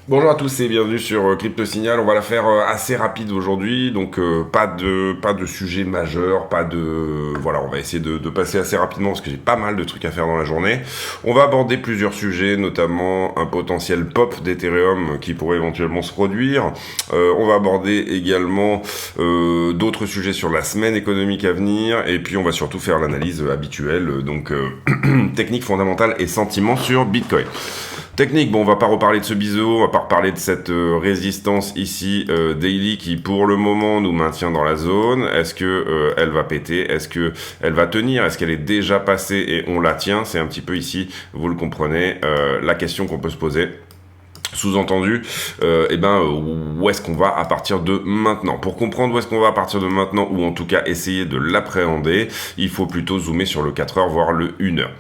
Bonjour à tous et bienvenue sur Crypto Signal. On va la faire assez rapide aujourd'hui, donc pas de sujet majeur, voilà, on va essayer de passer assez rapidement parce que j'ai pas mal de trucs à faire dans la journée. On va aborder plusieurs sujets, notamment un potentiel pop d'Ethereum qui pourrait éventuellement se produire. On va aborder également d'autres sujets sur la semaine économique à venir, et puis on va surtout faire l'analyse habituelle, donc technique fondamentale et sentiments sur Bitcoin. Technique, bon, on va pas reparler de ce biseau, on va pas reparler de cette résistance ici daily qui pour le moment nous maintient dans la zone. Est-ce que elle va péter? Est-ce que elle va tenir? Est-ce qu'elle est déjà passée et on la tient? C'est un petit peu ici, vous le comprenez, la question qu'on peut se poser. Sous-entendu, où est-ce qu'on va à partir de maintenant? Pour comprendre où est-ce qu'on va à partir de maintenant, ou en tout cas essayer de l'appréhender, il faut plutôt zoomer sur le 4 heures, voire le 1 heure.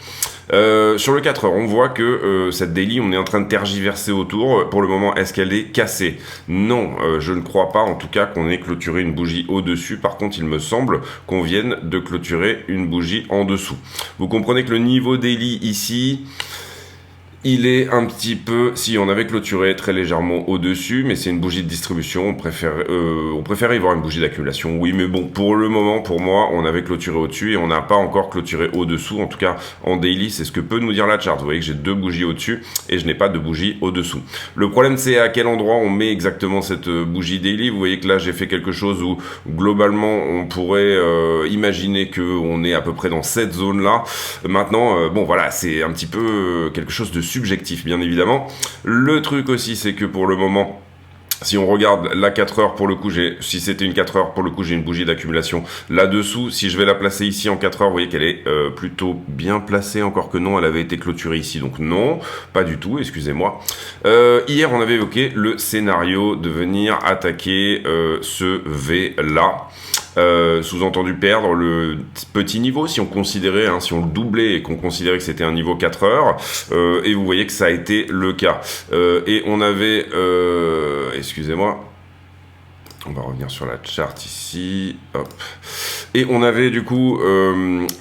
Sur le 4 heures, on voit que cette daily, on est en train de tergiverser autour. Pour le moment, est-ce qu'elle est cassée? Non, je ne crois pas en tout cas qu'on ait clôturé une bougie au-dessus. Par contre, il me semble qu'on vienne de clôturer une bougie en dessous. Vous comprenez que le niveau daily ici, il est un petit peu, si on avait clôturé très légèrement au-dessus, mais c'est une bougie de distribution, on préférait y voir une bougie d'accumulation, oui, mais bon, pour le moment, pour moi, on avait clôturé au-dessus et on n'a pas encore clôturé au-dessous, en tout cas, en daily, c'est ce que peut nous dire la chart. Vous voyez que j'ai deux bougies au-dessus et je n'ai pas de bougie au-dessous. Le problème, c'est à quel endroit on met exactement cette bougie daily. Vous voyez que là, j'ai fait quelque chose où, globalement, on pourrait imaginer qu'on est à peu près dans cette zone-là. Maintenant, bon, voilà, c'est un petit peu quelque chose de subjectif, bien évidemment. Le truc aussi, c'est que pour le moment, si on regarde la 4 heures, pour le coup, si c'était une 4 heures, pour le coup, j'ai une bougie d'accumulation là-dessous. Si je vais la placer ici en 4 heures, vous voyez qu'elle est plutôt bien placée, encore que non, elle avait été clôturée ici. Donc non, pas du tout, excusez-moi. Hier, on avait évoqué le scénario de venir attaquer ce V-là. Sous-entendu perdre le petit niveau si on considérait, si on le doublait et qu'on considérait que c'était un niveau 4 heures, et vous voyez que ça a été le cas. Et on avait, excusez-moi, on va revenir sur la chart ici, hop. Et on avait du coup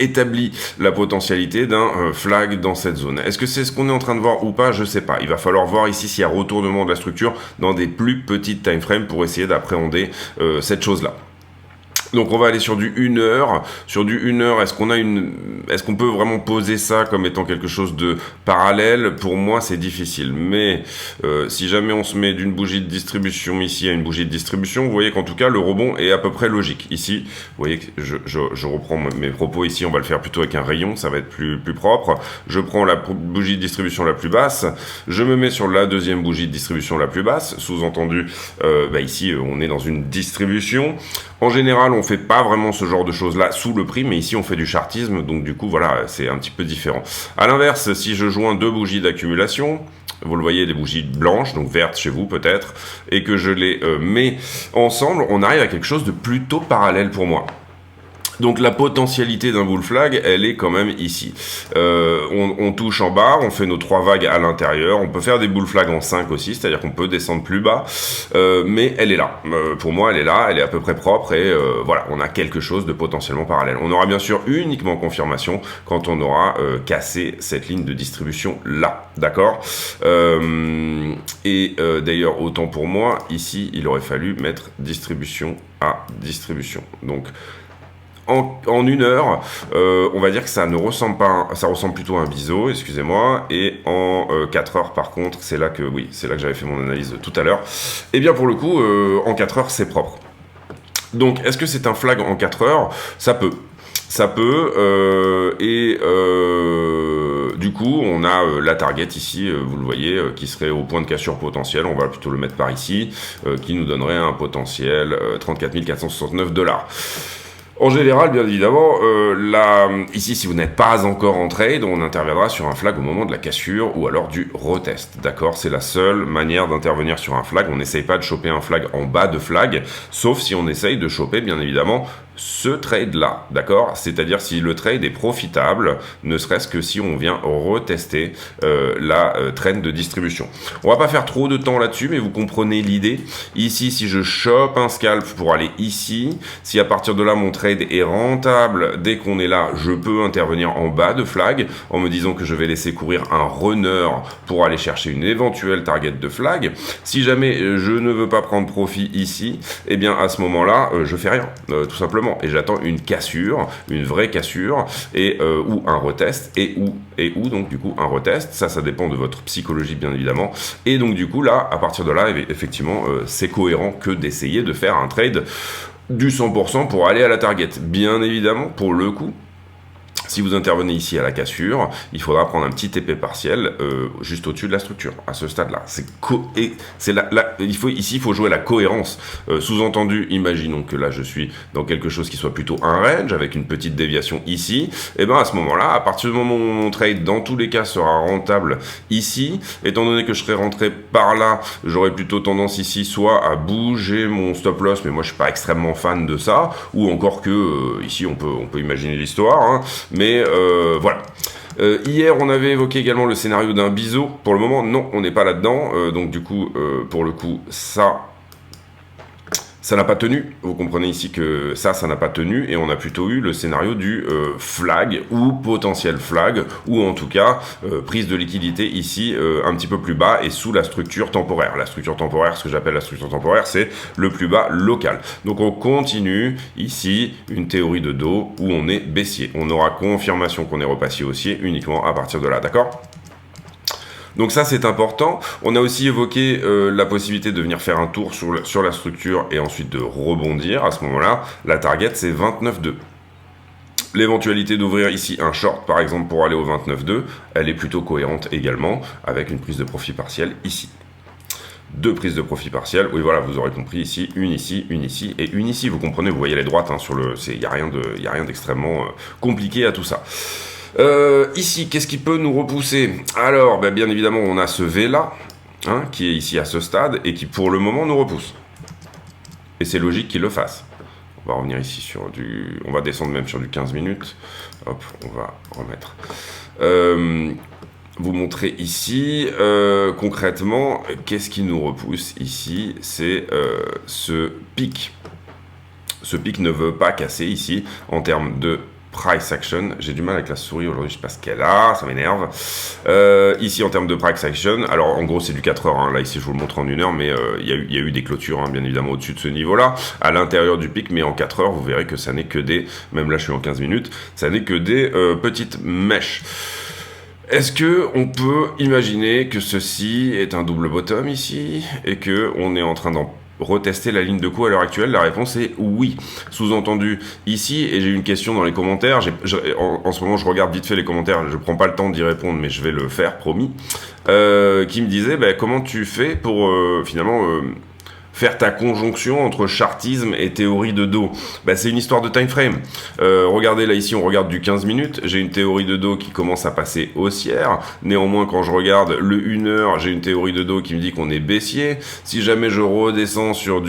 établi la potentialité d'un flag dans cette zone. Est-ce que c'est ce qu'on est en train de voir ou pas? Je sais pas. Il va falloir voir ici s'il y a retournement de la structure dans des plus petites time frames pour essayer d'appréhender cette chose-là. Donc on va aller sur du 1 heure. Sur du 1 heure, est-ce qu'on peut vraiment poser ça comme étant quelque chose de parallèle? Pour moi, c'est difficile. Mais si jamais on se met d'une bougie de distribution ici à une bougie de distribution, vous voyez qu'en tout cas, le rebond est à peu près logique. Ici, vous voyez que je reprends mes propos ici, on va le faire plutôt avec un rayon, ça va être plus propre. Je prends la bougie de distribution la plus basse, je me mets sur la deuxième bougie de distribution la plus basse, sous-entendu, ici, on est dans une distribution. En général, on fait pas vraiment ce genre de choses-là sous le prix, mais ici, on fait du chartisme, donc du coup, voilà, c'est un petit peu différent. À l'inverse, si je joins deux bougies d'accumulation, vous le voyez, des bougies blanches, donc vertes chez vous peut-être, et que je les mets ensemble, on arrive à quelque chose de plutôt parallèle pour moi. Donc la potentialité d'un bull flag, elle est quand même ici. On touche en bas, on fait nos 3 vagues à l'intérieur, on peut faire des bull flags en 5 aussi, c'est-à-dire qu'on peut descendre plus bas, mais elle est là. Pour moi, elle est là, elle est à peu près propre, et voilà, on a quelque chose de potentiellement parallèle. On aura bien sûr uniquement confirmation quand on aura cassé cette ligne de distribution là, d'accord? D'ailleurs, autant pour moi, ici, il aurait fallu mettre distribution à distribution. Donc, en 1 heure, on va dire que ça ne ressemble pas, ça ressemble plutôt à un biseau, excusez-moi, et en 4 heures par contre, c'est là que j'avais fait mon analyse tout à l'heure, et bien pour le coup, en 4 heures c'est propre. Donc est-ce que c'est un flag en 4 heures? Ça peut, du coup, on a la target ici, vous le voyez, qui serait au point de cassure potentiel, on va plutôt le mettre par ici, qui nous donnerait un potentiel 34 469 $. En général, bien évidemment, ici, si vous n'êtes pas encore en trade, on interviendra sur un flag au moment de la cassure ou alors du retest. D'accord? C'est la seule manière d'intervenir sur un flag. On n'essaye pas de choper un flag en bas de flag, sauf si on essaye de choper, bien évidemment, ce trade-là, d'accord? C'est-à-dire si le trade est profitable, ne serait-ce que si on vient retester la trend de distribution. On va pas faire trop de temps là-dessus, mais vous comprenez l'idée. Ici, si je chope un scalp pour aller ici, si à partir de là mon trade est rentable, dès qu'on est là, je peux intervenir en bas de flag en me disant que je vais laisser courir un runner pour aller chercher une éventuelle target de flag. Si jamais je ne veux pas prendre profit ici, eh bien à ce moment-là, je fais rien, tout simplement, et j'attends une cassure, une vraie cassure, et ou un retest, et où donc du coup un retest. Ça dépend de votre psychologie bien évidemment. Et donc du coup là, à partir de là, effectivement, c'est cohérent que d'essayer de faire un trade du 100% pour aller à la target. Bien évidemment, pour le coup, si vous intervenez ici à la cassure, il faudra prendre un petit TP partiel juste au-dessus de la structure, à ce stade-là. Ici, il faut jouer la cohérence. Sous-entendu, imaginons que là, je suis dans quelque chose qui soit plutôt un range, avec une petite déviation ici. Et bien à ce moment-là, à partir du moment où mon trade, dans tous les cas, sera rentable ici, étant donné que je serai rentré par là, j'aurai plutôt tendance ici soit à bouger mon stop-loss, mais moi, je suis pas extrêmement fan de ça, ou encore que, ici, on peut imaginer l'histoire, hein, mais voilà. Hier, on avait évoqué également le scénario d'un biseau. Pour le moment, non, on n'est pas là-dedans. Donc du coup, pour le coup, ça n'a pas tenu. Vous comprenez ici que ça n'a pas tenu, et on a plutôt eu le scénario du flag ou potentiel flag, ou en tout cas prise de liquidité ici un petit peu plus bas et sous la structure temporaire. La structure temporaire, ce que j'appelle la structure temporaire, c'est le plus bas local. Donc on continue ici une théorie de dos où on est baissier. On aura confirmation qu'on est repassé haussier uniquement à partir de là, d'accord ? Donc ça, c'est important. On a aussi évoqué la possibilité de venir faire un tour sur la structure et ensuite de rebondir. À ce moment-là, la target, c'est 29,2. L'éventualité d'ouvrir ici un short, par exemple, pour aller au 29,2, elle est plutôt cohérente également, avec une prise de profit partielle ici. Deux prises de profit partielles. Oui, voilà, vous aurez compris ici, une ici et une ici. Vous comprenez, vous voyez les droites, hein, il n'y a rien d'extrêmement compliqué à tout ça. Ici, qu'est-ce qui peut nous repousser? Alors, bien évidemment, on a ce V là, hein, qui est ici à ce stade, et qui pour le moment nous repousse. Et c'est logique qu'il le fasse. On va revenir ici sur on va descendre même sur du 15 minutes. Hop, on va remettre. Vous montrer ici, concrètement, qu'est-ce qui nous repousse ici? C'est ce pic. Ce pic ne veut pas casser ici, en termes de price action. J'ai du mal avec la souris aujourd'hui, je sais pas ce qu'elle a, ça m'énerve. Ici en termes de price action, alors en gros c'est du 4 heures, hein. Là ici je vous le montre en 1 heure, mais il y a eu des clôtures, hein, bien évidemment au-dessus de ce niveau-là, à l'intérieur du pic, mais en 4 heures vous verrez que ça n'est que même là je suis en 15 minutes, ça n'est que des petites mèches. Est-ce que on peut imaginer que ceci est un double bottom ici, et que on est en train d'en retester la ligne de coup à l'heure actuelle? La réponse est oui. Sous-entendu ici, et j'ai une question dans les commentaires, en ce moment je regarde vite fait les commentaires, je prends pas le temps d'y répondre, mais je vais le faire, promis, qui me disait comment tu fais pour finalement faire ta conjonction entre chartisme et théorie de dos. C'est une histoire de time frame. Regardez là ici, on regarde du 15 minutes, j'ai une théorie de dos qui commence à passer haussière. Néanmoins, quand je regarde le 1 heure, j'ai une théorie de dos qui me dit qu'on est baissier. Si jamais je redescends sur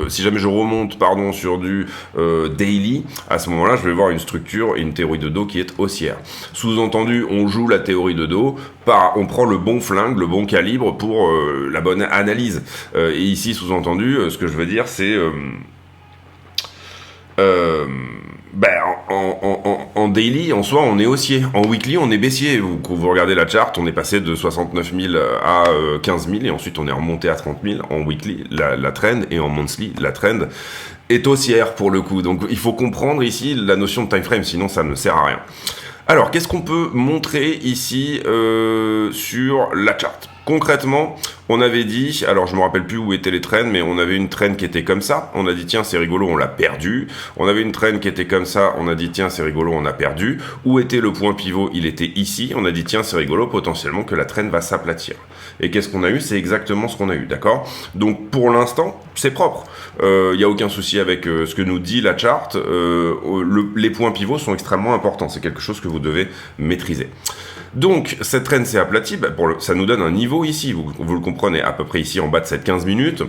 si jamais je remonte sur du daily, à ce moment-là, je vais voir une structure et une théorie de dos qui est haussière. Sous-entendu, on joue la théorie de dos, on prend le bon flingue, le bon calibre pour la bonne analyse. Et ici, sous-entendu, ce que je veux dire, c'est en daily, en soi, on est haussier. En weekly, on est baissier. Vous regardez la chart, on est passé de 69 000 à 15 000, et ensuite on est remonté à 30 000 en weekly, la trend, et en monthly, la trend est haussière pour le coup. Donc il faut comprendre ici la notion de time frame, sinon ça ne sert à rien. Alors, qu'est-ce qu'on peut montrer ici sur la chart? Concrètement, on avait dit, alors je me rappelle plus où étaient les trends, mais on avait une trend qui était comme ça, on a dit tiens c'est rigolo, on l'a perdu. On avait une trend qui était comme ça, on a dit tiens c'est rigolo, on a perdu. Où était le point pivot? Il était ici, on a dit tiens c'est rigolo, potentiellement que la trend va s'aplatir. Et qu'est-ce qu'on a eu? C'est exactement ce qu'on a eu, d'accord? Donc pour l'instant, c'est propre. Il n'y a aucun souci avec ce que nous dit la chart. Les points pivots sont extrêmement importants, c'est quelque chose que vous devez maîtriser. Donc, cette trend s'est aplatie, ça nous donne un niveau ici, vous le comprenez, à peu près ici en bas de cette 15 minutes.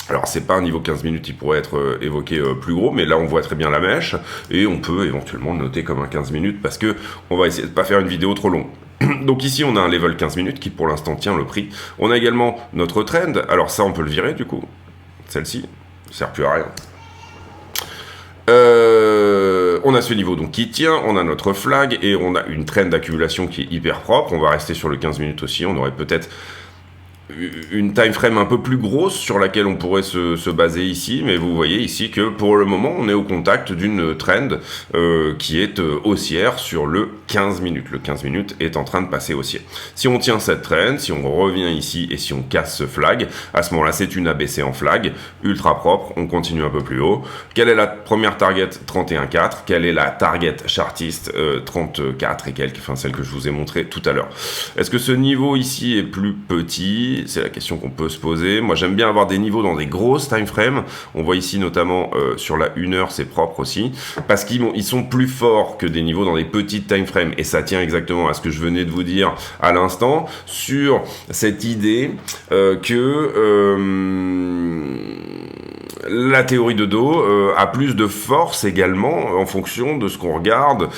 Alors c'est pas un niveau 15 minutes, il pourrait être évoqué plus gros, mais là on voit très bien la mèche, et on peut éventuellement le noter comme un 15 minutes, parce que on va essayer de pas faire une vidéo trop longue. Donc ici on a un level 15 minutes qui pour l'instant tient le prix. On a également notre trend, alors ça on peut le virer du coup, celle-ci, ça sert plus à rien. On a ce niveau donc qui tient, on a notre flag, et on a une trend d'accumulation qui est hyper propre. On va rester sur le 15 minutes aussi, on aurait peut-être une time frame un peu plus grosse sur laquelle on pourrait se baser ici, mais vous voyez ici que pour le moment on est au contact d'une trend qui est haussière sur le 15 minutes. Le 15 minutes est en train de passer haussier. Si on tient cette trend, si on revient ici et si on casse ce flag, à ce moment-là c'est une ABC en flag, ultra propre, on continue un peu plus haut. Quelle est la première target? 31,4. Quelle est la target chartiste? 34 et quelques, enfin celle que je vous ai montré tout à l'heure. Est-ce que ce niveau ici est plus petit? C'est la question qu'on peut se poser. Moi, j'aime bien avoir des niveaux dans des grosses time frames. On voit ici notamment sur la 1 heure, c'est propre aussi, parce qu'ils sont plus forts que des niveaux dans des petites time frames. Et ça tient exactement à ce que je venais de vous dire à l'instant sur cette idée que la théorie de dos a plus de force également en fonction de ce qu'on regarde.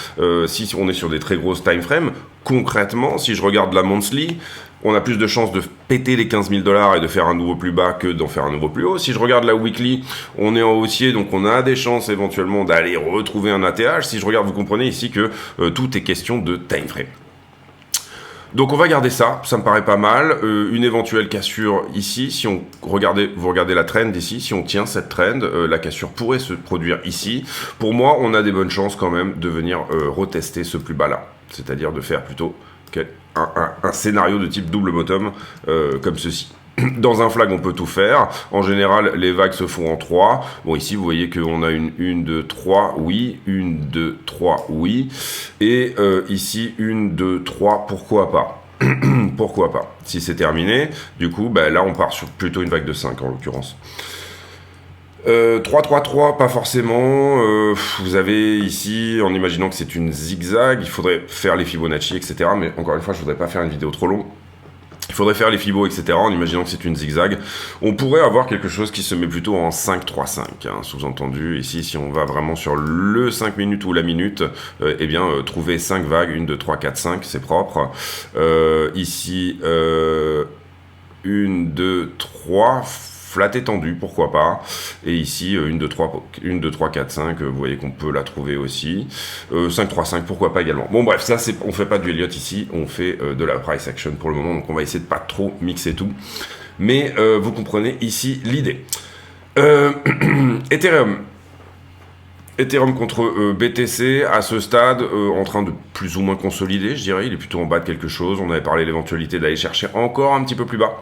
Si on est sur des très grosses time frames, concrètement, si je regarde la monthly, on a plus de chances de péter les 15 000 $ et de faire un nouveau plus bas que d'en faire un nouveau plus haut. Si je regarde la weekly, on est en haussier, donc on a des chances éventuellement d'aller retrouver un ATH. Si je regarde, vous comprenez ici que tout est question de time frame. Donc on va garder ça, ça me paraît pas mal. Une éventuelle cassure ici, si vous regardez la trend ici, si on tient cette trend, la cassure pourrait se produire ici. Pour moi, on a des bonnes chances quand même de venir retester ce plus bas là, c'est-à-dire de faire plutôt un scénario de type double bottom comme ceci. Dans un flag, on peut tout faire. En général, les vagues se font en 3. Bon, ici, vous voyez qu'on a une 2, 3, oui. 1, 2, 3, oui. Et ici, 1, 2, 3, pourquoi pas? Pourquoi pas? Si c'est terminé, du coup, bah, là, on part sur plutôt une vague de 5, en l'occurrence. 3, 3, 3, pas forcément. Vous avez ici, en imaginant que c'est une zigzag, il faudrait faire les Fibonacci, etc. Mais encore une fois, je voudrais pas faire une vidéo trop longue. Il faudrait faire les Fibos, etc. en imaginant que c'est une zigzag. On pourrait avoir quelque chose qui se met plutôt en 5, 3, 5. Hein, sous-entendu, ici, si on va vraiment sur le 5 minutes ou la minute, eh bien, trouver 5 vagues, 1, 2, 3, 4, 5, c'est propre. Ici, 1, 2, 3... flat étendu, pourquoi pas. Et ici, 1, 2, 3, 4, 5, vous voyez qu'on peut la trouver aussi. 5, 3, 5, pourquoi pas également. Bon, bref, ça, on fait pas du Elliott ici, on fait de la price action pour le moment, donc on va essayer de pas trop mixer tout. Mais vous comprenez ici l'idée. Ethereum. Ethereum contre BTC, à ce stade, en train de plus ou moins consolider, je dirais. Il est plutôt en bas de quelque chose. On avait parlé de l'éventualité d'aller chercher encore un petit peu plus bas.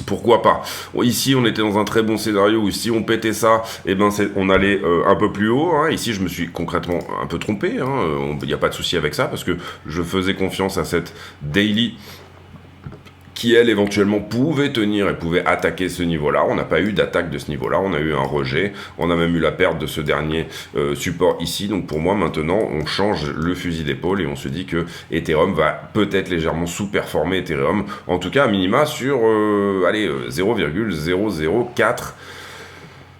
Pourquoi pas? Ici, on était dans un très bon scénario où si on pétait ça, eh ben on allait un peu plus haut. Hein. Ici, je me suis concrètement un peu trompé. Il n'y a pas de souci avec ça parce que je faisais confiance à cette daily qui, elle, éventuellement pouvait tenir et pouvait attaquer ce niveau-là. On n'a pas eu d'attaque de ce niveau-là, on a eu un rejet, on a même eu la perte de ce dernier support ici. Donc pour moi, maintenant, on change le fusil d'épaule et on se dit que Ethereum va peut-être légèrement sous-performer Ethereum, en tout cas à minima sur 0,004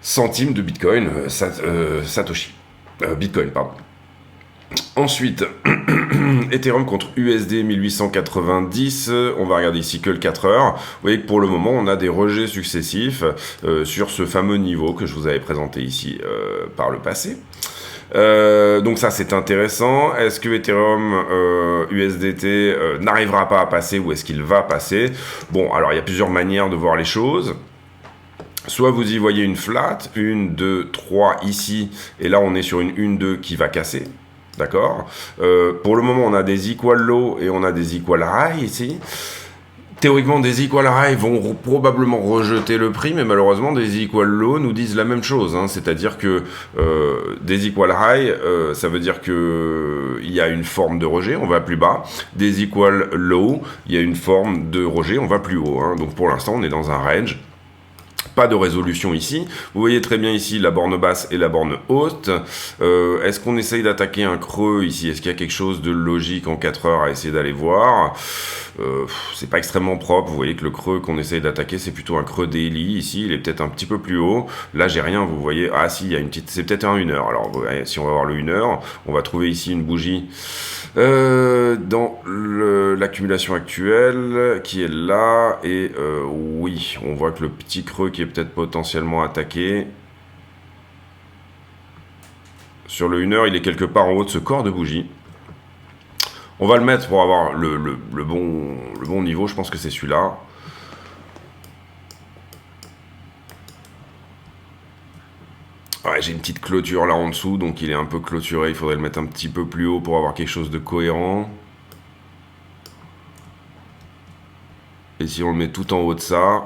centimes de Bitcoin, Satoshi. Bitcoin, pardon. Ensuite, Ethereum contre USD 1890, on va regarder ici que le 4 heures. Vous voyez que pour le moment, on a des rejets successifs sur ce fameux niveau que je vous avais présenté ici par le passé. Donc ça, c'est intéressant. Est-ce que Ethereum USDT n'arrivera pas à passer ou est-ce qu'il va passer? Bon, alors il y a plusieurs manières de voir les choses. Soit vous y voyez une flat, 1, 2, 3 ici, et là on est sur une 1, 2 qui va casser. D'accord. Pour le moment, on a des equal low et on a des equal high ici. Théoriquement, des equal high vont probablement rejeter le prix, mais malheureusement, des equal low nous disent la même chose. Hein. C'est-à-dire que des equal high, ça veut dire qu'il y a une forme de rejet, on va plus bas. Des equal low, il y a une forme de rejet, on va plus haut. Hein. Donc pour l'instant, on est dans un range. Pas de résolution ici. Vous voyez très bien ici la borne basse et la borne haute. Est-ce qu'on essaye d'attaquer un creux ici? Est-ce qu'il y a quelque chose de logique en 4 heures à essayer d'aller voir? C'est pas extrêmement propre. Vous voyez que le creux qu'on essaye d'attaquer, c'est plutôt un creux daily. Ici, il est peut-être un petit peu plus haut. Là, j'ai rien. Vous voyez. Ah si, il y a une petite. C'est peut-être un 1 heure. Alors, si on va voir le 1 heure, on va trouver ici une bougie dans l'accumulation actuelle qui est là. Et oui, on voit que le petit creux qui est peut-être potentiellement attaqué. Sur le 1 heure, il est quelque part en haut de ce corps de bougie. On va le mettre pour avoir le bon niveau. Je pense que c'est celui-là. Ouais, j'ai une petite clôture là en dessous, donc il est un peu clôturé. Il faudrait le mettre un petit peu plus haut pour avoir quelque chose de cohérent. Et si on le met tout en haut de ça,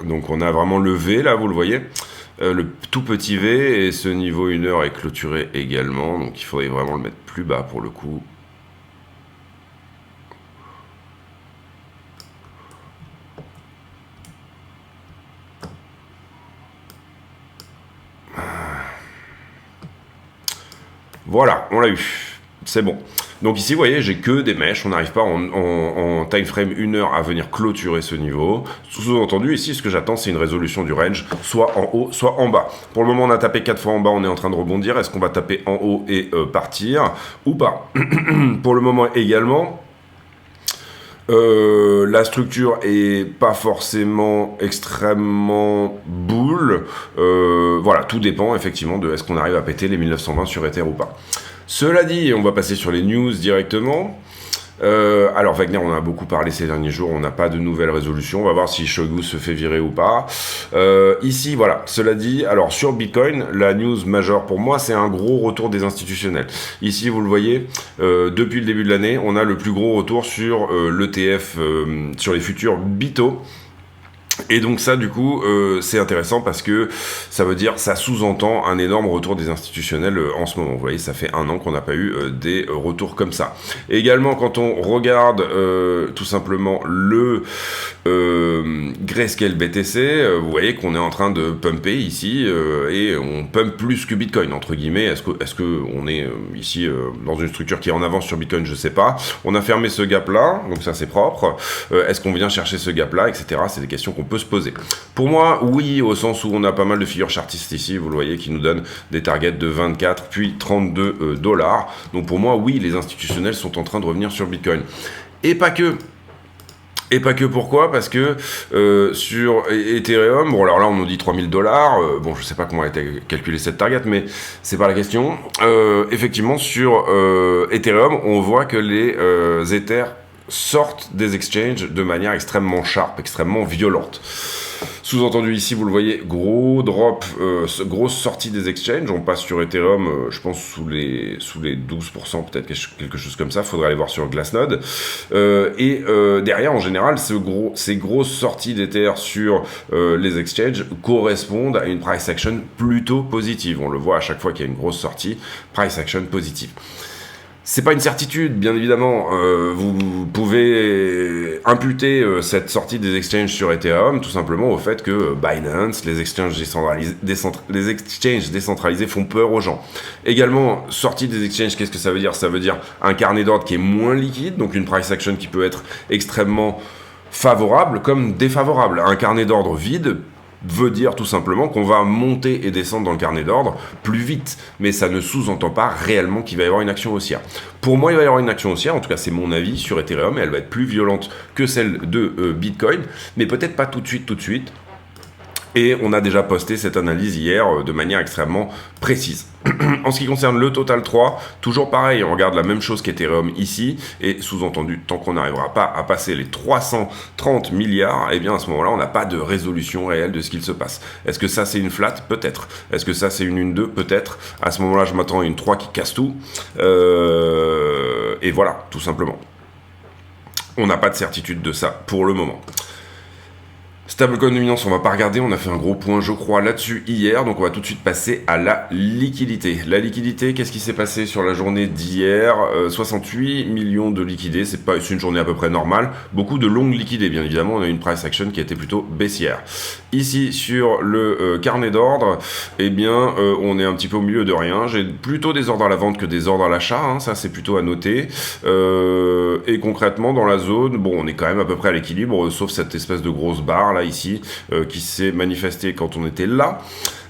donc on a vraiment le V là, vous le voyez, le tout petit V, et ce niveau 1 heure est clôturé également, donc il faudrait vraiment le mettre plus bas pour le coup. Voilà, on l'a eu, c'est bon. Donc ici, vous voyez, j'ai que des mèches, on n'arrive pas en time frame 1 heure à venir clôturer ce niveau. Sous-entendu, ici, ce que j'attends, c'est une résolution du range, soit en haut, soit en bas. Pour le moment, on a tapé 4 fois en bas, on est en train de rebondir. Est-ce qu'on va taper en haut et partir ou pas? Pour le moment également, la structure est pas forcément extrêmement bull. Voilà, tout dépend effectivement de est-ce qu'on arrive à péter les 1920 sur Ether ou pas. Cela dit, on va passer sur les news directement. Alors Wagner, on en a beaucoup parlé ces derniers jours, on n'a pas de nouvelles résolutions, on va voir si Shogu se fait virer ou pas. Ici, voilà, cela dit, alors sur Bitcoin, la news majeure pour moi, c'est un gros retour des institutionnels. Ici, vous le voyez, depuis le début de l'année, on a le plus gros retour sur l'ETF, sur les futurs BITO. Et donc ça, du coup, c'est intéressant parce que ça veut dire, ça sous-entend un énorme retour des institutionnels en ce moment. Vous voyez, ça fait 1 an qu'on n'a pas eu des retours comme ça. Et également, quand on regarde tout simplement le Grayscale BTC, vous voyez qu'on est en train de pumper ici et on pump plus que Bitcoin, entre guillemets. Est-ce que on est ici dans une structure qui est en avance sur Bitcoin? Je sais pas. On a fermé ce gap-là, donc ça c'est propre. Est-ce qu'on vient chercher ce gap-là, etc. C'est des questions qu'on peut se poser. Pour moi, oui, au sens où on a pas mal de figures chartistes ici, vous le voyez, qui nous donnent des targets de 24 puis 32 dollars. Donc pour moi, oui, les institutionnels sont en train de revenir sur Bitcoin. Et pas que. Et pas que, pourquoi? Parce que sur Ethereum, bon alors là on nous dit 3000 dollars, bon je sais pas comment a été calculée cette target, mais c'est pas la question. Effectivement sur Ethereum, on voit que les Ethers sortent des exchanges de manière extrêmement sharp, extrêmement violente. Sous-entendu ici, vous le voyez, gros drop, grosse sortie des exchanges. On passe sur Ethereum, je pense, sous les 12%, peut-être quelque chose comme ça. Faudrait aller voir sur Glassnode. Et derrière, en général, ces grosses sorties d'Ether sur les exchanges correspondent à une price action plutôt positive. On le voit à chaque fois qu'il y a une grosse sortie, price action positive. C'est pas une certitude, bien évidemment. Vous pouvez imputer cette sortie des exchanges sur Ethereum tout simplement au fait que Binance, les exchanges décentralisés font peur aux gens. Également, sortie des exchanges, qu'est-ce que ça veut dire? Ça veut dire un carnet d'ordre qui est moins liquide, donc une price action qui peut être extrêmement favorable comme défavorable. Un carnet d'ordre vide veut dire tout simplement qu'on va monter et descendre dans le carnet d'ordre plus vite, mais ça ne sous-entend pas réellement qu'il va y avoir une action haussière. Pour moi, il va y avoir une action haussière, en tout cas c'est mon avis sur Ethereum, et elle va être plus violente que celle de Bitcoin, mais peut-être pas tout de suite. Et on a déjà posté cette analyse hier de manière extrêmement précise. En ce qui concerne le Total 3, toujours pareil, on regarde la même chose qu'Ethereum ici, et sous-entendu, tant qu'on n'arrivera pas à passer les 330 milliards, eh bien à ce moment-là, on n'a pas de résolution réelle de ce qu'il se passe. Est-ce que ça c'est une flat? Peut-être. Est-ce que ça c'est une 1-2? Peut-être. À ce moment-là, je m'attends à une 3 qui casse tout. Et voilà, tout simplement. On n'a pas de certitude de ça pour le moment. Stablecoin dominance, on va pas regarder, on a fait un gros point je crois là-dessus hier, donc on va tout de suite passer à la liquidité. La liquidité, qu'est-ce qui s'est passé sur la journée d'hier 68 millions de liquidés, c'est une journée à peu près normale, beaucoup de longues liquidés bien évidemment, on a une price action qui a été plutôt baissière. Ici sur le carnet d'ordre, eh bien on est un petit peu au milieu de rien, j'ai plutôt des ordres à la vente que des ordres à l'achat, hein, ça c'est plutôt à noter, et concrètement dans la zone, bon on est quand même à peu près à l'équilibre, sauf cette espèce de grosse barre là ici, qui s'est manifesté quand on était là,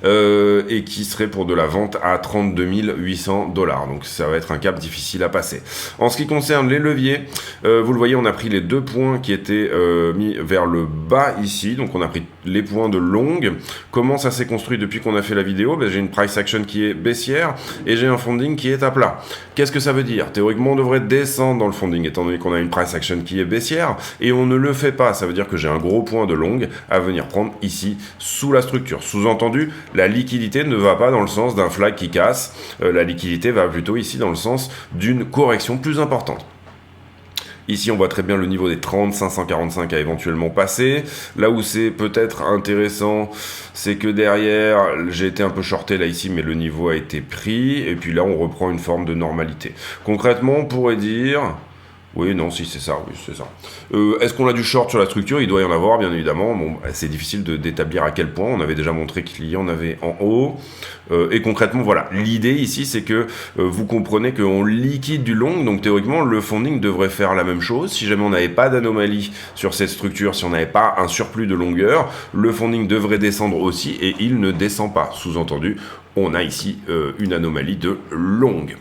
et qui serait pour de la vente à 32 800 $. Donc ça va être un cap difficile à passer. En ce qui concerne les leviers, vous le voyez, on a pris les 2 points qui étaient mis vers le bas ici, donc on a pris les points de longue. Comment ça s'est construit depuis qu'on a fait la vidéo? J'ai une price action qui est baissière et j'ai un funding qui est à plat. Qu'est-ce que ça veut dire? Théoriquement, on devrait descendre dans le funding étant donné qu'on a une price action qui est baissière et on ne le fait pas. Ça veut dire que j'ai un gros point de longue à venir prendre ici sous la structure. Sous-entendu, la liquidité ne va pas dans le sens d'un flag qui casse. La liquidité va plutôt ici dans le sens d'une correction plus importante. Ici, on voit très bien le niveau des 30 545 a éventuellement passé. Là où c'est peut-être intéressant, c'est que derrière, j'ai été un peu shorté là ici, mais le niveau a été pris. Et puis là, on reprend une forme de normalité. Concrètement, on pourrait dire... Oui, non, si, c'est ça, oui, c'est ça. Est-ce qu'on a du short sur la structure? Il doit y en avoir, bien évidemment. Bon, c'est difficile d'établir à quel point. On avait déjà montré qu'il y en avait en haut. Et concrètement, voilà. L'idée ici, c'est que vous comprenez qu'on liquide du long. Donc, théoriquement, le funding devrait faire la même chose. Si jamais on n'avait pas d'anomalie sur cette structure, si on n'avait pas un surplus de longueur, le funding devrait descendre aussi. Et il ne descend pas. Sous-entendu, on a ici une anomalie de longue.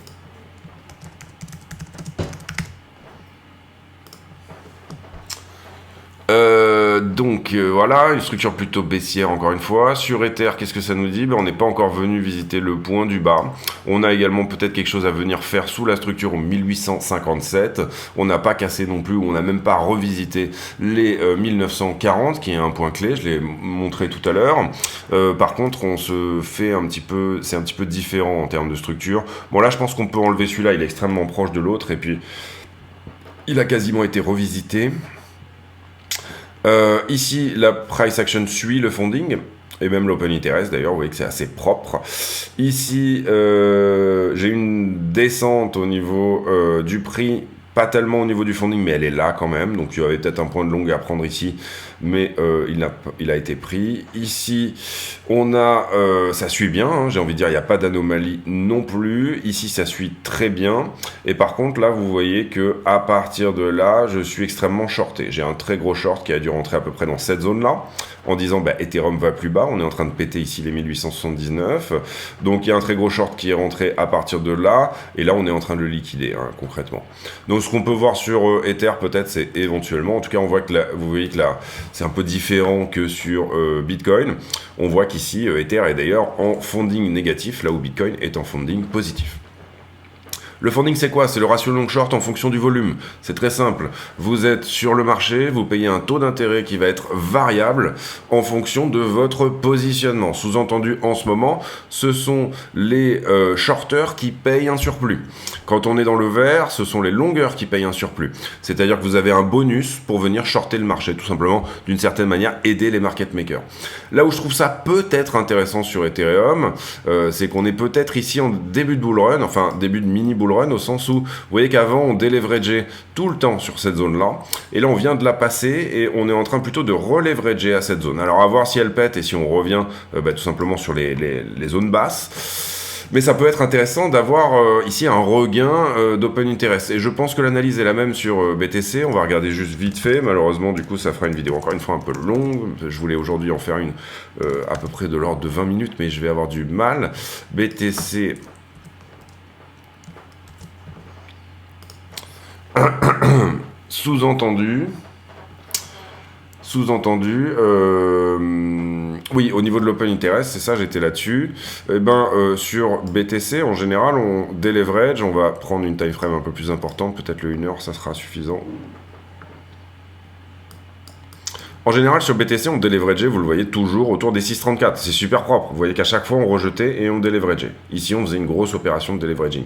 Voilà, une structure plutôt baissière encore une fois. Sur Ether, qu'est-ce que ça nous dit? On n'est pas encore venu visiter le point du bas. On a également peut-être quelque chose à venir faire sous la structure au 1857. On n'a pas cassé non plus, on n'a même pas revisité les 1940, qui est un point clé, je l'ai montré tout à l'heure. Par contre, on se fait un petit peu, c'est un petit peu différent en termes de structure. Bon là, je pense qu'on peut enlever celui-là, il est extrêmement proche de l'autre, et puis il a quasiment été revisité. Ici, la price action suit le funding, et même l'open interest d'ailleurs, vous voyez que c'est assez propre. Ici, j'ai une descente au niveau du prix, pas tellement au niveau du funding, mais elle est là quand même, donc il y avait peut-être un point de longue à prendre ici, mais il a été pris. Ici, on a, ça suit bien, hein, j'ai envie de dire, il n'y a pas d'anomalie non plus. Ici, ça suit très bien. Et par contre, là, vous voyez que à partir de là, je suis extrêmement shorté. J'ai un très gros short qui a dû rentrer à peu près dans cette zone-là, en disant, Ethereum va plus bas. On est en train de péter ici les 1879. Donc, il y a un très gros short qui est rentré à partir de là. Et là, on est en train de le liquider, hein, concrètement. Donc, ce qu'on peut voir sur Ether, peut-être, c'est éventuellement, en tout cas, on voit que là, vous voyez que là, c'est un peu différent que sur Bitcoin. On voit qu'ici, Ether est d'ailleurs en funding négatif, là où Bitcoin est en funding positif. Le funding, c'est quoi? C'est le ratio long-short en fonction du volume. C'est très simple. Vous êtes sur le marché, vous payez un taux d'intérêt qui va être variable en fonction de votre positionnement. Sous-entendu, en ce moment, ce sont les shorters qui payent un surplus. Quand on est dans le vert, ce sont les longueurs qui payent un surplus. C'est-à-dire que vous avez un bonus pour venir shorter le marché, tout simplement, d'une certaine manière, aider les market makers. Là où je trouve ça peut-être intéressant sur Ethereum, c'est qu'on est peut-être ici en début de bull run, enfin début de mini bull run, au sens où vous voyez qu'avant on déleverageait tout le temps sur cette zone là et là on vient de la passer et on est en train plutôt de releverager à cette zone. Alors à voir si elle pète et si on revient tout simplement sur les zones basses, mais ça peut être intéressant d'avoir ici un regain d'open interest, et je pense que l'analyse est la même sur BTC. On va regarder juste vite fait, malheureusement du coup ça fera une vidéo encore une fois un peu longue. Je voulais aujourd'hui en faire une à peu près de l'ordre de 20 minutes, mais je vais avoir du mal. BTC sous-entendu, oui, au niveau de l'open interest, c'est ça, j'étais là-dessus. Sur BTC, en général, on déleverage, on va prendre une time frame un peu plus importante, peut-être le 1 heure, ça sera suffisant. En général, sur BTC, on déleverageait, vous le voyez, toujours autour des 6,34. C'est super propre. Vous voyez qu'à chaque fois, on rejetait et on déleverageait. Ici, on faisait une grosse opération de deleveraging.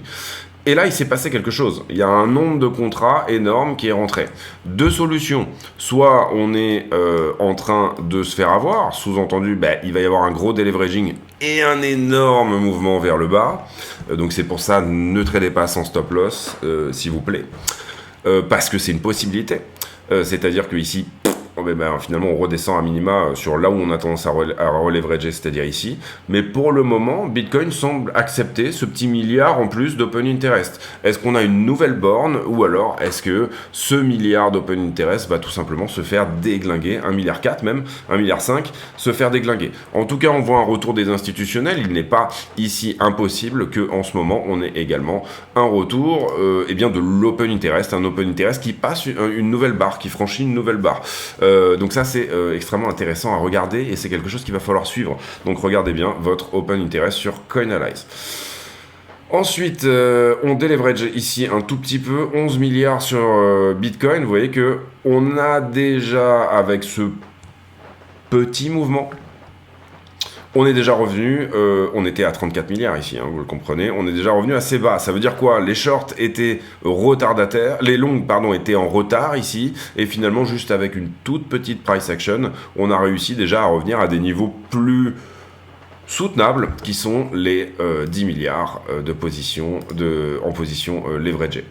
Et là, il s'est passé quelque chose. Il y a un nombre de contrats énorme qui est rentré. Deux solutions. Soit on est en train de se faire avoir, sous-entendu, il va y avoir un gros deleveraging et un énorme mouvement vers le bas. Donc c'est pour ça, ne tradez pas sans stop loss, s'il vous plaît. Parce que c'est une possibilité. C'est-à-dire que ici, finalement, on redescend à minima sur là où on a tendance à releverager, c'est-à-dire ici. Mais pour le moment, Bitcoin semble accepter ce petit milliard en plus d'open interest. Est-ce qu'on a une nouvelle borne ou alors est-ce que ce milliard d'open interest va tout simplement se faire déglinguer, 1,4 milliard même, 1,5 milliard, se faire déglinguer. En tout cas, on voit un retour des institutionnels. Il n'est pas ici impossible qu'en ce moment, on ait également un retour de l'open interest, un open interest qui passe une nouvelle barre, qui franchit une nouvelle barre. Donc ça c'est extrêmement intéressant à regarder et c'est quelque chose qu'il va falloir suivre. Donc regardez bien votre open interest sur Coinalyze. Ensuite, on déleverage ici un tout petit peu, 11 milliards sur Bitcoin. Vous voyez que on a déjà, avec ce petit mouvement, on est déjà revenu, on était à 34 milliards ici, vous le comprenez, on est déjà revenu assez bas. Ça veut dire quoi? Les shorts étaient retardataires, les longues, étaient en retard ici, et finalement, juste avec une toute petite price action, on a réussi déjà à revenir à des niveaux plus soutenables, qui sont les 10 milliards de position, en position leveragée.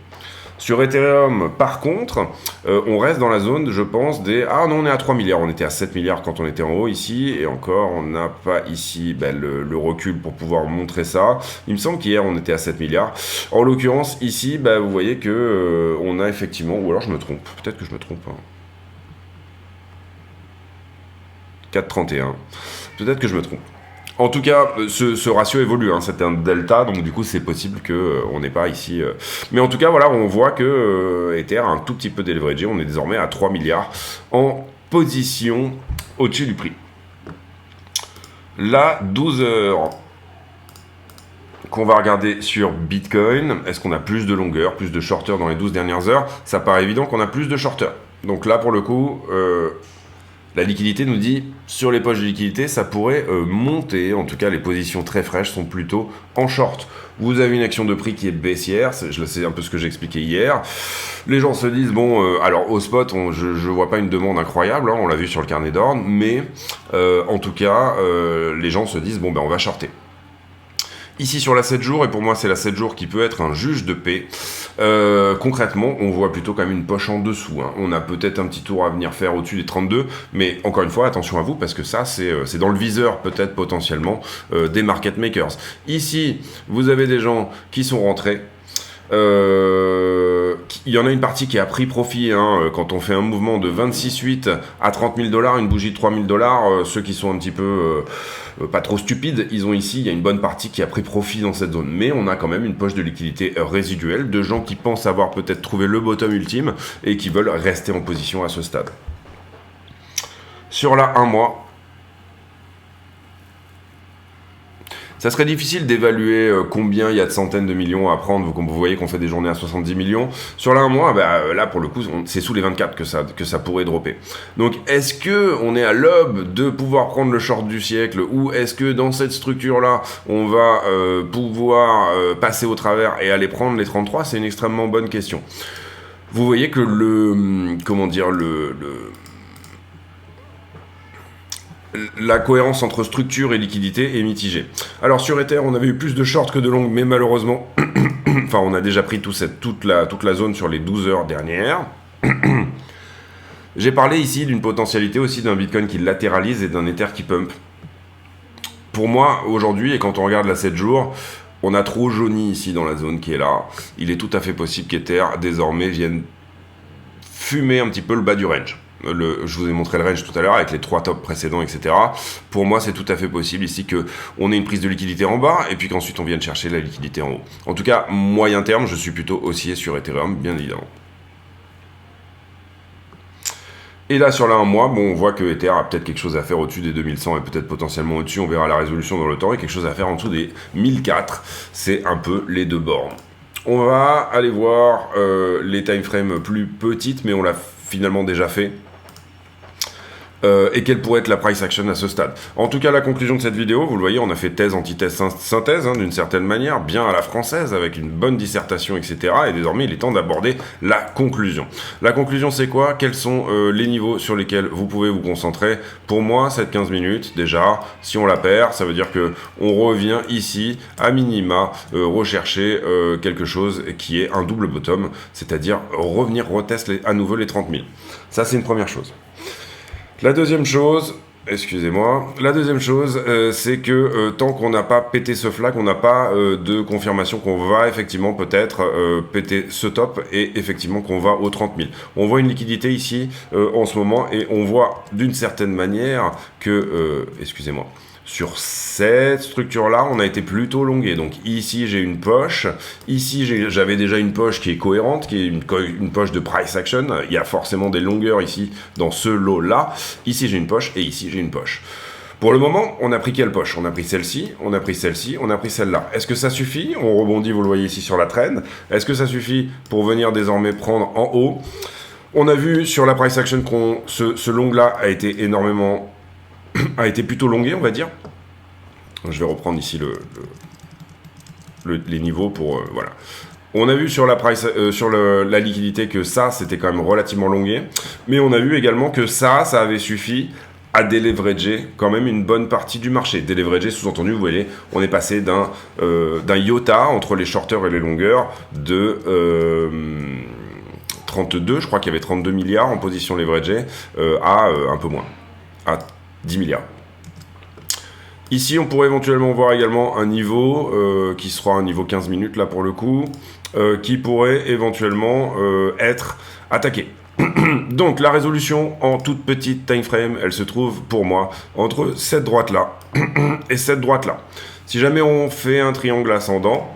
Sur Ethereum, par contre, on reste dans la zone, je pense, des... Ah non, on est à 3 milliards, on était à 7 milliards quand on était en haut ici, et encore, on n'a pas ici le recul pour pouvoir montrer ça. Il me semble qu'hier, on était à 7 milliards. En l'occurrence, ici, vous voyez que on a effectivement... Ou alors je me trompe, peut-être que je me trompe. 4,31. Peut-être que je me trompe. En tout cas, ce ratio évolue, c'est un delta, donc du coup c'est possible qu'on n'ait pas ici... Mais en tout cas, voilà, on voit que Ether a un tout petit peu déleveragé, on est désormais à 3 milliards en position au-dessus du prix. Là, 12 heures qu'on va regarder sur Bitcoin, est-ce qu'on a plus de longueur, plus de shorter dans les 12 dernières heures? Ça paraît évident qu'on a plus de shorter. Donc là, pour le coup... La liquidité nous dit, sur les poches de liquidité, ça pourrait monter. En tout cas, les positions très fraîches sont plutôt en short. Vous avez une action de prix qui est baissière, c'est un peu ce que j'ai expliqué hier. Les gens se disent, alors au spot, je vois pas une demande incroyable, on l'a vu sur le carnet d'ordre, mais en tout cas, les gens se disent, on va shorter. Ici sur la 7 jours, et pour moi c'est la 7 jours qui peut être un juge de paix, concrètement on voit plutôt quand même une poche en dessous, On a peut-être un petit tour à venir faire au-dessus des 32, mais encore une fois attention à vous parce que ça c'est dans le viseur peut-être potentiellement des market makers. Ici vous avez des gens qui sont rentrés, il y en a une partie qui a pris profit quand on fait un mouvement de 26,8 à 30 000 $, une bougie de 3 000 $, ceux qui sont un petit peu pas trop stupides, il y a une bonne partie qui a pris profit dans cette zone, mais on a quand même une poche de liquidité résiduelle de gens qui pensent avoir peut-être trouvé le bottom ultime et qui veulent rester en position à ce stade. Sur la 1 mois, ça serait difficile d'évaluer combien il y a de centaines de millions à prendre. Vous voyez qu'on fait des journées à 70 millions. Sur la 1 mois, là, pour le coup, c'est sous les 24 que ça pourrait dropper. Donc, est-ce qu'on est à l'aube de pouvoir prendre le short du siècle ou est-ce que dans cette structure-là, on va pouvoir passer au travers et aller prendre les 33 ? C'est une extrêmement bonne question. Vous voyez que la cohérence entre structure et liquidité est mitigée. Alors sur Ether, on avait eu plus de short que de long, mais malheureusement, on a déjà pris toute la zone sur les 12 heures dernières. J'ai parlé ici d'une potentialité aussi d'un Bitcoin qui latéralise et d'un Ether qui pump. Pour moi, aujourd'hui, et quand on regarde la 7 jours, on a trop jauni ici dans la zone qui est là. Il est tout à fait possible qu'Ether, désormais, vienne fumer un petit peu le bas du range. Je vous ai montré le range tout à l'heure avec les 3 tops précédents, etc. Pour moi, c'est tout à fait possible ici qu'on ait une prise de liquidité en bas et puis qu'ensuite on vienne chercher la liquidité en haut. En tout cas, moyen terme, je suis plutôt haussier sur Ethereum, bien évidemment. Et là, sur la 1 mois, on voit que Ether a peut-être quelque chose à faire au-dessus des 2100 et peut-être potentiellement au-dessus. On verra la résolution dans le temps et quelque chose à faire en dessous des 1004. C'est un peu les deux bornes. On va aller voir les timeframes plus petites, mais on l'a finalement déjà fait. et quelle pourrait être la price action à ce stade. En tout cas, la conclusion de cette vidéo, vous le voyez, on a fait thèse, antithèse, synthèse, d'une certaine manière, bien à la française, avec une bonne dissertation, etc. Et désormais, il est temps d'aborder la conclusion. La conclusion, c'est quoi? Quels sont les niveaux sur lesquels vous pouvez vous concentrer? Pour moi, cette 15 minutes, déjà, si on la perd, ça veut dire que on revient ici, à minima, rechercher quelque chose qui est un double bottom, c'est-à-dire revenir retester à nouveau les 30 000. Ça, c'est une première chose. La deuxième chose, excusez-moi, c'est que tant qu'on n'a pas pété ce flag, on n'a pas de confirmation qu'on va effectivement peut-être péter ce top et effectivement qu'on va aux 30 000. On voit une liquidité ici en ce moment et on voit d'une certaine manière que, excusez-moi, sur cette structure-là, on a été plutôt longué. Donc ici, j'ai une poche. Ici, j'avais déjà une poche qui est cohérente, qui est une poche de price action. Il y a forcément des longueurs ici dans ce lot-là. Ici, j'ai une poche et ici, j'ai une poche. Pour le moment, on a pris quelle poche? On a pris celle-ci, on a pris celle-ci, on a pris celle-là. Est-ce que ça suffit? On rebondit, vous le voyez ici sur la trend. Est-ce que ça suffit pour venir désormais prendre en haut? On a vu sur la price action que ce long-là a été énormément... a été plutôt longué, on va dire. Je vais reprendre ici les niveaux pour... voilà. On a vu sur la liquidité que ça, c'était quand même relativement longué. Mais on a vu également que ça avait suffi à déleverager quand même une bonne partie du marché. Déleverager, sous-entendu, vous voyez, on est passé d'un iota entre les shorteurs et les longueurs de... 32, je crois qu'il y avait 32 milliards en position leveragée, à un peu moins, à 10 milliards. Ici, on pourrait éventuellement voir également un niveau qui sera un niveau 15 minutes là pour le coup, qui pourrait éventuellement être attaqué. Donc la résolution en toute petite time frame, elle se trouve pour moi entre cette droite là et cette droite là. Si jamais on fait un triangle ascendant,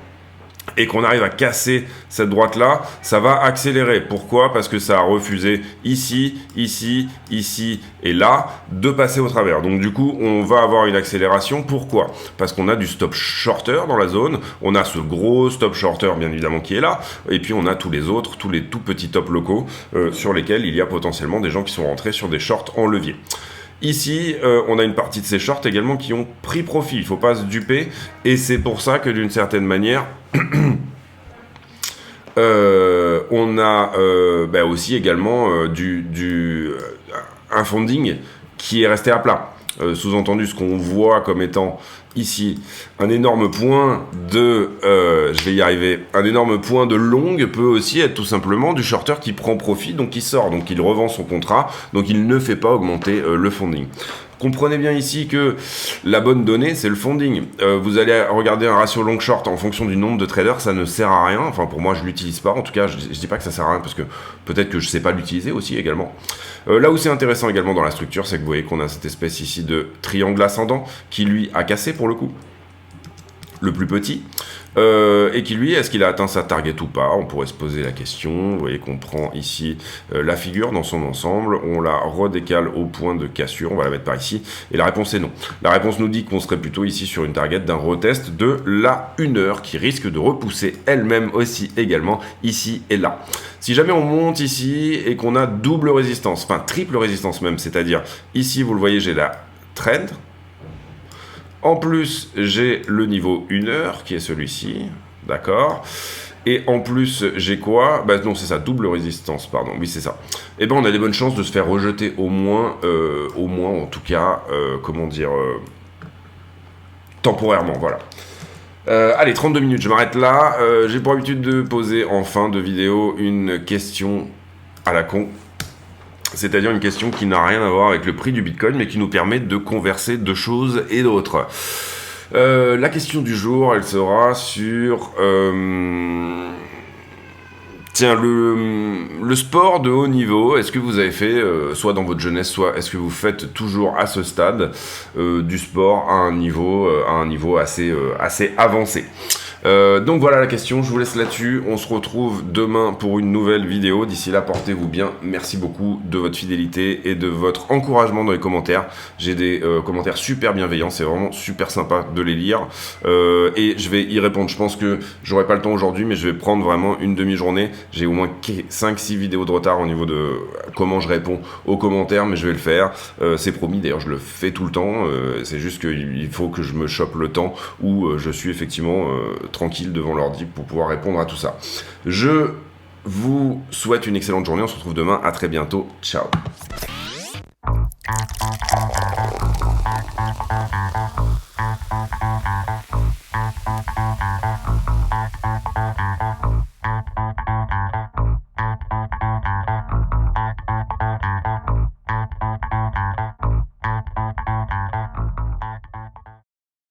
et qu'on arrive à casser cette droite-là, ça va accélérer. Pourquoi? Parce que ça a refusé ici, ici, ici et là de passer au travers. Donc du coup, on va avoir une accélération. Pourquoi? Parce qu'on a du stop shorter dans la zone, on a ce gros stop shorter bien évidemment qui est là, et puis on a tous les autres, tous les tout petits tops locaux sur lesquels il y a potentiellement des gens qui sont rentrés sur des shorts en levier. Ici, on a une partie de ces shorts également qui ont pris profit. Il ne faut pas se duper. Et c'est pour ça que d'une certaine manière, on a aussi également un funding qui est resté à plat. Sous-entendu, ce qu'on voit comme étant ici un énorme point de un énorme point de longue peut aussi être tout simplement du shorter qui prend profit, donc qui sort, donc il revend son contrat, donc il ne fait pas augmenter le funding. Comprenez bien ici que la bonne donnée, c'est le funding. Vous allez regarder un ratio long short en fonction du nombre de traders, ça ne sert à rien. Enfin, pour moi, je l'utilise pas. En tout cas, je dis pas que ça sert à rien parce que peut-être que je sais pas l'utiliser aussi également. Là où c'est intéressant également dans la structure, c'est que vous voyez qu'on a cette espèce ici de triangle ascendant qui lui a cassé pour le coup, le plus petit. Et qui lui, est-ce qu'il a atteint sa target ou pas? On pourrait se poser la question. Vous voyez qu'on prend ici la figure dans son ensemble, on la redécale au point de cassure, on va la mettre par ici, et la réponse est non. La réponse nous dit qu'on serait plutôt ici sur une target d'un retest de la 1 heure qui risque de repousser elle-même aussi également ici et là. Si jamais on monte ici et qu'on a double résistance, enfin triple résistance même, c'est-à-dire ici vous le voyez j'ai la trend. En plus, j'ai le niveau 1 heure, qui est celui-ci, d'accord? Et en plus, j'ai quoi? Bah non, c'est ça, double résistance, pardon, oui, c'est ça. Et ben, on a des bonnes chances de se faire rejeter au moins en tout cas, comment dire, temporairement, voilà. Allez, 32 minutes, je m'arrête là. J'ai pour habitude de poser en fin de vidéo une question à la con. C'est-à-dire une question qui n'a rien à voir avec le prix du Bitcoin, mais qui nous permet de converser de choses et d'autres. La question du jour, elle sera sur... tiens, le sport de haut niveau, est-ce que vous avez fait, soit dans votre jeunesse, soit est-ce que vous faites toujours à ce stade du sport à un niveau assez avancé? Donc voilà la question, je vous laisse là-dessus. On se retrouve demain pour une nouvelle vidéo. D'ici là, portez-vous bien. Merci beaucoup de votre fidélité et de votre encouragement dans les commentaires. J'ai des commentaires super bienveillants, c'est vraiment super sympa de les lire. Et je vais y répondre. Je pense que j'aurai pas le temps aujourd'hui, mais je vais prendre vraiment une demi-journée. J'ai au moins 5-6 vidéos de retard au niveau de comment je réponds aux commentaires, mais je vais le faire. C'est promis, d'ailleurs je le fais tout le temps. C'est juste qu'il faut que je me chope le temps où je suis effectivement tranquille devant l'ordi pour pouvoir répondre à tout ça. Je vous souhaite une excellente journée, on se retrouve demain, à très bientôt, ciao.